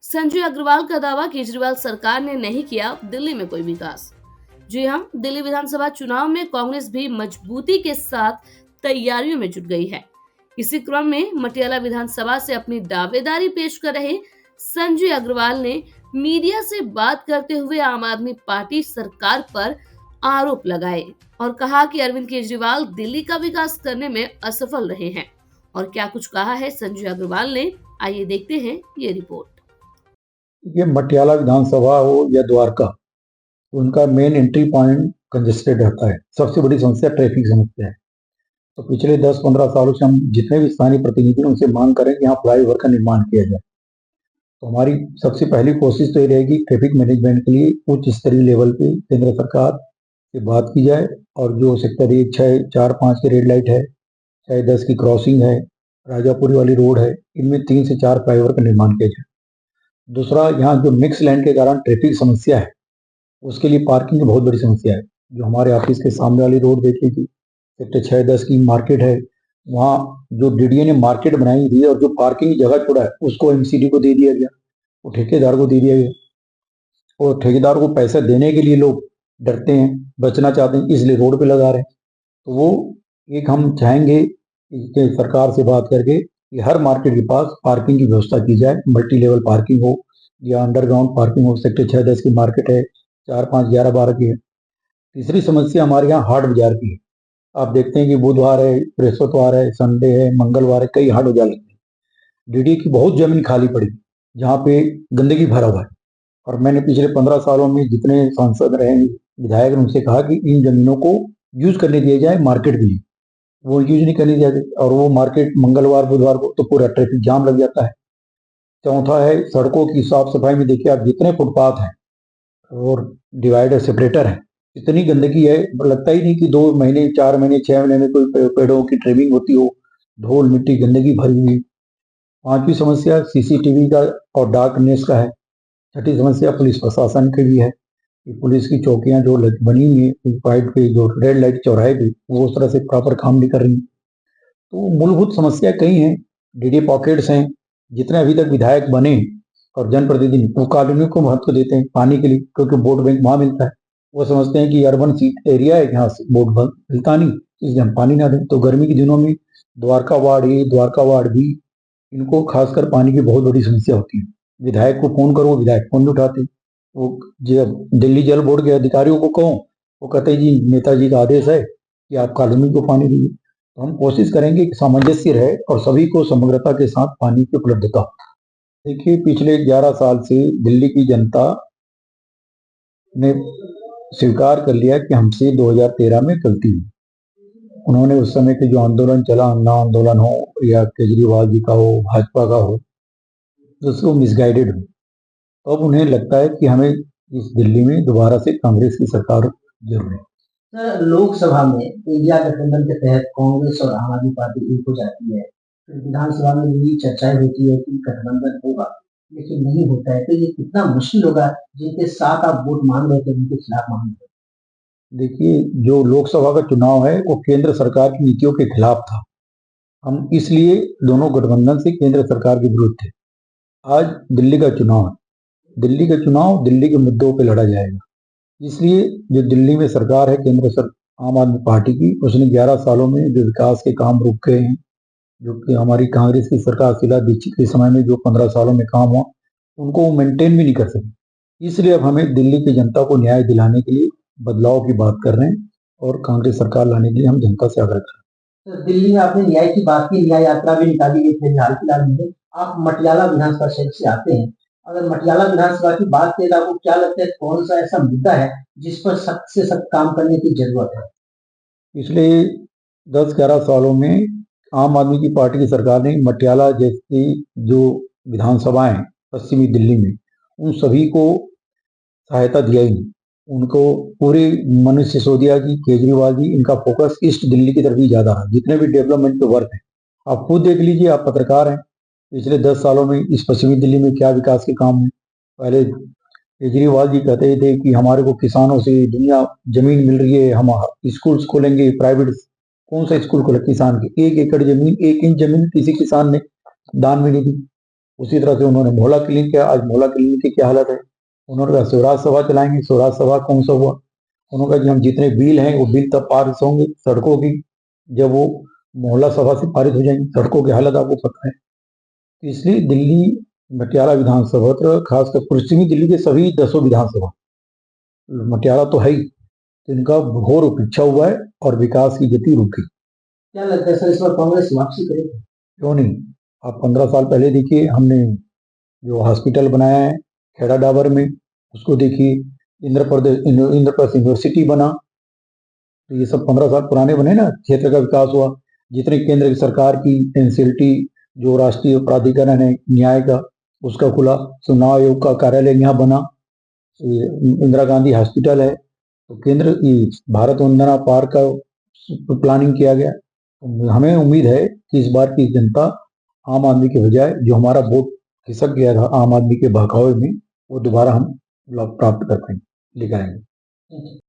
संजय अग्रवाल का दावा, केजरीवाल सरकार ने नहीं किया दिल्ली में कोई विकास। जी हाँ, दिल्ली विधानसभा चुनाव में कांग्रेस भी मजबूती के साथ तैयारियों में जुट गई है। इसी क्रम में मटियाला विधानसभा से अपनी दावेदारी पेश कर रहे संजय अग्रवाल ने मीडिया से बात करते हुए आम आदमी पार्टी सरकार पर आरोप लगाए और कहा कि अरविंद केजरीवाल दिल्ली का विकास करने में असफल रहे हैं। और क्या कुछ कहा है संजय अग्रवाल ने, आइए देखते हैं ये रिपोर्ट। ये मटियाला विधानसभा हो या द्वारका, उनका मेन एंट्री पॉइंट कंजेस्टेड रहता है। सबसे बड़ी समस्या ट्रैफिक समस्या है। तो पिछले 10-15 सालों से हम जितने भी स्थानीय प्रतिनिधि उनसे मांग करें कि यहाँ फ्लाईओवर का निर्माण किया जाए। तो हमारी सबसे पहली कोशिश तो ये रहेगी ट्रैफिक मैनेजमेंट के लिए उच्च स्तरीय लेवल पे केंद्र सरकार से बात की जाए और जो सेक्टर 1, 6, 4, 5 की रेड लाइट है, चाहे 10 की क्रॉसिंग है, राजापुरी वाली रोड है, इनमें 3 से 4 फ्लाईओवर का निर्माण किया जाए। दूसरा, यहाँ जो मिक्स लैंड के कारण ट्रैफिक समस्या है, उसके लिए पार्किंग की बहुत बड़ी समस्या है। जो हमारे ऑफिस के सामने वाली रोड देख लीजिए, सेक्टर 6-10 की मार्केट है, वहाँ जो डीडीए ने मार्केट बनाई थी और जो पार्किंग की जगह छोड़ा है उसको एमसीडी को दे दिया गया, वो ठेकेदार को दे दिया गया। और ठेकेदार को पैसा देने के लिए लोग डरते हैं, बचना चाहते हैं, इसलिए रोड पे लगा रहे हैं। तो वो एक हम चाहेंगे कि सरकार से बात करके कि हर मार्केट के पास पार्किंग की व्यवस्था की जाए, मल्टी लेवल पार्किंग हो या अंडरग्राउंड पार्किंग हो। सेक्टर 6-10 की मार्केट है, 4, 5, 11, 12 की है। तीसरी समस्या हमारे यहाँ हाट बाजार की है। आप देखते हैं कि बुधवार है, बृहस्पतिवार है, संडे है, मंगलवार है, कई हाट बाजार लगते हैं। डीडी की बहुत जमीन खाली पड़ी जहाँ पे गंदगी भरा हुआ है। और मैंने पिछले 15 सालों में जितने सांसद रहे, विधायक, उनसे कहा कि इन जमीनों को यूज करने दिया जाए मार्केट के लिए। वो यूज नहीं करने दिया जाए और वो मार्केट मंगलवार बुधवार को तो पूरा ट्रैफिक जाम लग जाता है। चौथा है सड़कों की साफ सफाई में। देखिए आप, जितने फुटपाथ हैं और डिवाइडर सेपरेटर है, इतनी गंदगी है, लगता ही नहीं कि 2 महीने, 4 महीने, 6 महीने में कोई पेड़ों की ट्रिमिंग होती हो। धूल मिट्टी गंदगी भरी हुई। पांचवी समस्या सीसीटीवी का और डार्कनेस का है। छठी समस्या पुलिस प्रशासन की भी है कि पुलिस की चौकियां जो बनी हुई है वाइट पे, जो रेड लाइट चौराहे पे, वो उस तरह से प्रॉपर काम नहीं कर रही। तो मूलभूत समस्या कई हैं। डीडी पॉकेट्स हैं। जितने अभी तक विधायक बने और जनप्रतिनिधि, वो कॉलोनियों को महत्व देते हैं पानी के लिए, क्योंकि वोट बैंक वहां मिलता है। वो समझते हैं कि अर्बन सीट एरिया है, यहाँ से वोट बैंक मिलता नहीं, इसलिए हम पानी ना दें। तो गर्मी के दिनों में द्वारका वार्ड ए, द्वारका वार्ड बी, इनको खासकर पानी की बहुत बड़ी समस्या होती है। विधायक को फोन करो, विधायक फोन नहीं उठाते। वो जब दिल्ली जल बोर्ड के अधिकारियों को कहो, वो कहते हैं जी नेताजी का आदेश है कि आप कॉलोनी को पानी दीजिए। तो हम कोशिश करेंगे कि सामंजस्य रहे और सभी को समग्रता के साथ पानी की उपलब्धता हो। देखिए पिछले 11 साल से दिल्ली की जनता ने स्वीकार कर लिया कि हमसे 2013 में गलती हुई। उन्होंने उस समय के जो आंदोलन चला, अन्ना आंदोलन हो या केजरीवाल जी का हो, भाजपा का हो, तो मिसगाइडेड हुई। तो अब उन्हें लगता है कि हमें इस दिल्ली में दोबारा से कांग्रेस की सरकार जरूर है। सर, लोकसभा में इंडिया गठबंधन के तहत कांग्रेस और आम आदमी पार्टी एक हो जाती है। फिर विधानसभा में भी चर्चाएं होती है कि गठबंधन होगा, लेकिन नहीं होता है। तो ये कितना मुश्किल होगा, जिनके साथ आप वोट मांग रहे थे उनके खिलाफ मांग रहे थे। देखिए, जो लोकसभा का चुनाव है वो केंद्र सरकार की नीतियों के खिलाफ था। हम इसलिए दोनों गठबंधन से केंद्र सरकार के विरुद्ध थे। आज दिल्ली का चुनाव है। दिल्ली का चुनाव दिल्ली के मुद्दों पे लड़ा जाएगा। इसलिए जो दिल्ली में सरकार है, केंद्र सरकार आम आदमी पार्टी की, उसने 11 सालों में जो विकास के काम रुक गए हैं, जो कि हमारी कांग्रेस की सरकार शीला दीक्षित के समय में जो 15 सालों में काम हुआ, उनको वो मेंटेन भी नहीं कर सकी। इसलिए अब हमें दिल्ली की जनता को न्याय दिलाने के लिए बदलाव की बात कर रहे हैं और कांग्रेस सरकार लाने के लिए हम जनता से आग्रह कर रहे हैं। तो दिल्ली में आपने न्याय की बात की, न्याय यात्रा भी निकाली गई थी हाल फिलहाल में। आप मटियाला विधानसभा क्षेत्र से आते हैं। अगर मटियाला विधानसभा की बात करें तो आपको क्या लगता है, कौन सा ऐसा मुद्दा है जिस पर सख्त से सख्त काम करने की जरूरत है? पिछले 10-11 सालों में आम आदमी की पार्टी की सरकार ने मटियाला जैसी जो विधानसभाएं पश्चिमी दिल्ली में, उन सभी को सहायता दिया ही नहीं। उनको पूरे मनुष्य सिसोदिया की, केजरीवाल जी, इनका फोकस ईस्ट दिल्ली की तरफ ही ज्यादा है। जितने भी डेवलपमेंट पे वर्क है, आप खुद देख लीजिए, आप पत्रकार हैं। पिछले 10 सालों में इस पश्चिमी दिल्ली में क्या विकास के काम है। पहले केजरीवाल जी कहते थे कि हमारे को किसानों से दुनिया जमीन मिल रही है, हम स्कूल्स खोलेंगे प्राइवेट। कौन सा स्कूल खोले किसान के? 1 एकड़ जमीन, 1 इंच जमीन किसी किसान ने दान में नहीं दी। उसी तरह से उन्होंने मोहल्ला क्लिनिक किया। आज मोहल्ला क्लिनिक की क्या हालत है। उन्होंने कहा स्वराज सभा चलाएंगे। स्वराज सभा कौन सा हुआ। उन्होंने कहा कि हम जितने बिल हैं वो बिल तब पारित होंगे सड़कों की जब वो मोहल्ला सभा से पारित हो जाएंगी। सड़कों की हालत आपको पता है। तो इसलिए दिल्ली मटियाला विधानसभा खासकर पश्चिमी दिल्ली के सभी 10 विधानसभा मटियाला तो है ही, तो इनका घोर उपेक्षा हुआ है और विकास की गति रुकी। क्या लगता है सर इस बार कांग्रेस वापसी करेगी? क्यों नहीं। आप 15 साल पहले देखिए, हमने जो हॉस्पिटल बनाया है खेड़ा डाबर में, उसको देखिए। इंद्रप्रस्थ यूनिवर्सिटी बना। तो ये सब 15 साल पुराने बने ना। क्षेत्र का विकास हुआ। जितने केंद्र की सरकार की एनसीएलटी जो राष्ट्रीय प्राधिकरण है न्याय का, उसका खुला। चुनाव आयोग का कार्यालय यहाँ बना। इंदिरा गांधी हॉस्पिटल है। तो केंद्र की भारत वंदना पार्क का प्लानिंग किया गया। तो हमें उम्मीद है कि इस बार की जनता आम आदमी के बजाय जो हमारा वोट खिसक गया था आम आदमी के बहकावे में, वो दोबारा हम लाभ प्राप्त कर पाएंगे, लेकर आएंगे।